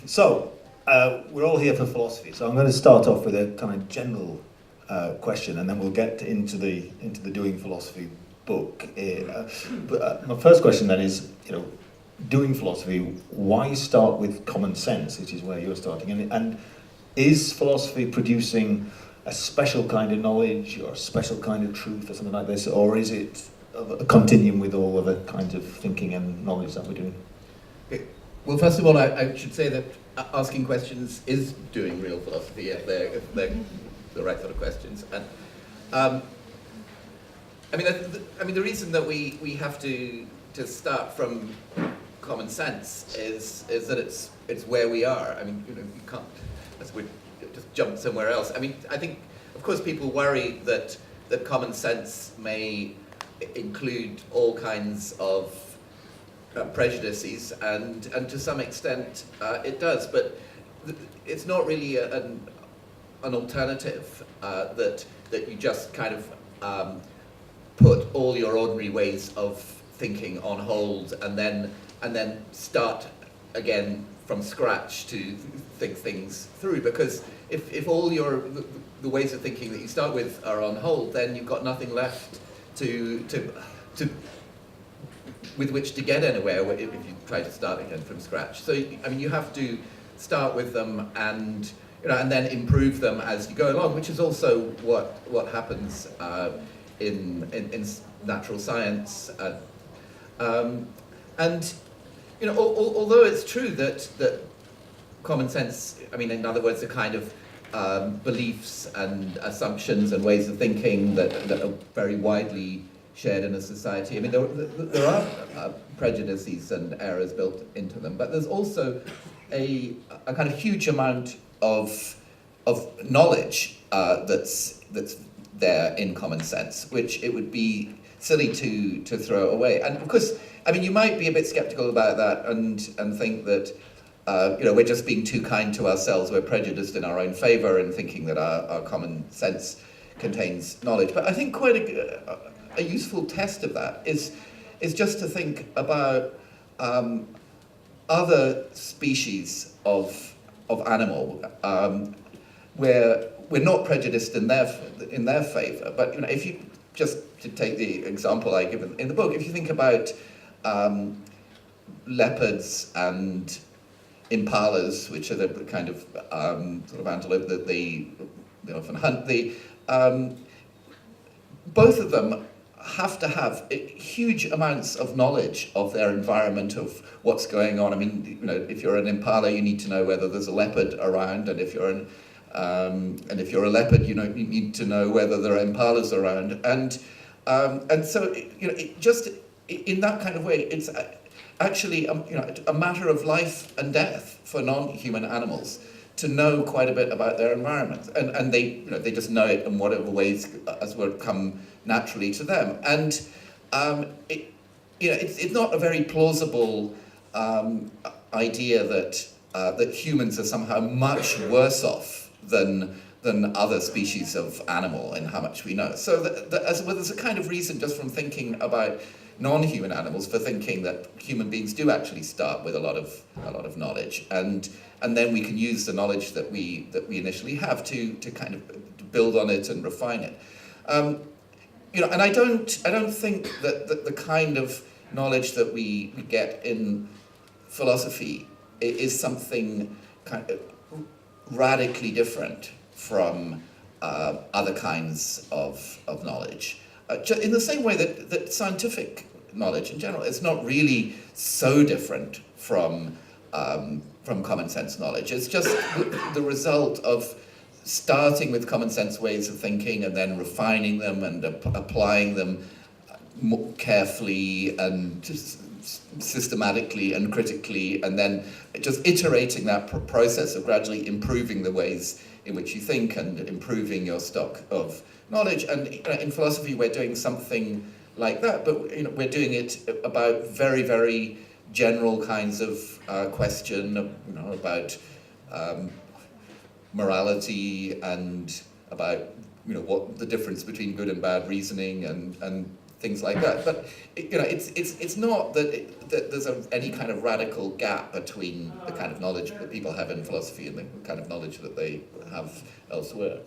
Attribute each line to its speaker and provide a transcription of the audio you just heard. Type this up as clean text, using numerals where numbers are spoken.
Speaker 1: So, we're all here for philosophy, so I'm going to start off with a kind of general question, and then we'll get into the Doing Philosophy book. But my first question then is, doing philosophy, why start with common sense, which is where you're starting, and is philosophy producing a special kind of knowledge or a special kind of truth or something like this, or is it a continuum with all other kinds of thinking and knowledge that we're doing?
Speaker 2: Well, first of all, I should say that asking questions is doing real philosophy if they're the right sort of questions. And the reason that we have to start from common sense is that it's where we are. I mean, you can't we just jump somewhere else. I mean, I think, of course, people worry that common sense may include all kinds of prejudices, and to some extent it does, but it's not really an alternative that you just kind of put all your ordinary ways of thinking on hold and then start again from scratch to think things through, because if all the ways of thinking that you start with are on hold, then you've got nothing left to with which to get anywhere if you try to start again from scratch. So, I mean, you have to start with them and then improve them as you go along, which is also what happens in natural science. Although it's true that common sense, I mean, in other words, the kind of beliefs and assumptions and ways of thinking that are very widely shared in a society. I mean, there are prejudices and errors built into them, but there's also a kind of huge amount of knowledge that's there in common sense, which it would be silly to throw away. And of course, I mean, you might be a bit skeptical about that and think that we're just being too kind to ourselves. We're prejudiced in our own favour and thinking that our common sense contains knowledge. But I think quite a useful test of that is just to think about other species of animal where we're not prejudiced in their favour. But if you just to take the example I give in the book, if you think about leopards and impalas, which are the kind of sort of antelope that they often hunt, both of them have to have huge amounts of knowledge of their environment, of what's going on. I mean, if you're an impala, you need to know whether there's a leopard around, and if you're a leopard, you need to know whether there are impalas around, and so just in that kind of way, it's actually a matter of life and death for non-human animals to know quite a bit about their environment, and they just know it in whatever ways as would come naturally to them, and it's not a very plausible idea that humans are somehow much worse off than other species of animal in how much we know. So there's a kind of reason just from thinking about non-human animals for thinking that human beings do actually start with a lot of knowledge, and then we can use the knowledge that we initially have to kind of build on it and refine it. And I don't think that the kind of knowledge that we get in philosophy is something kind of radically different from other kinds of knowledge. In the same way that scientific knowledge in general is not really so different from common sense knowledge. It's just the result of starting with common sense ways of thinking and then refining them and applying them more carefully and systematically and critically, and then just iterating that process of gradually improving the ways in which you think and improving your stock of knowledge. And in philosophy, we're doing something like that, but we're doing it about very, very general kinds of question, about morality and about what the difference between good and bad reasoning and things like that. But it's not that there's any kind of radical gap between the kind of knowledge that people have in philosophy and the kind of knowledge that they have elsewhere.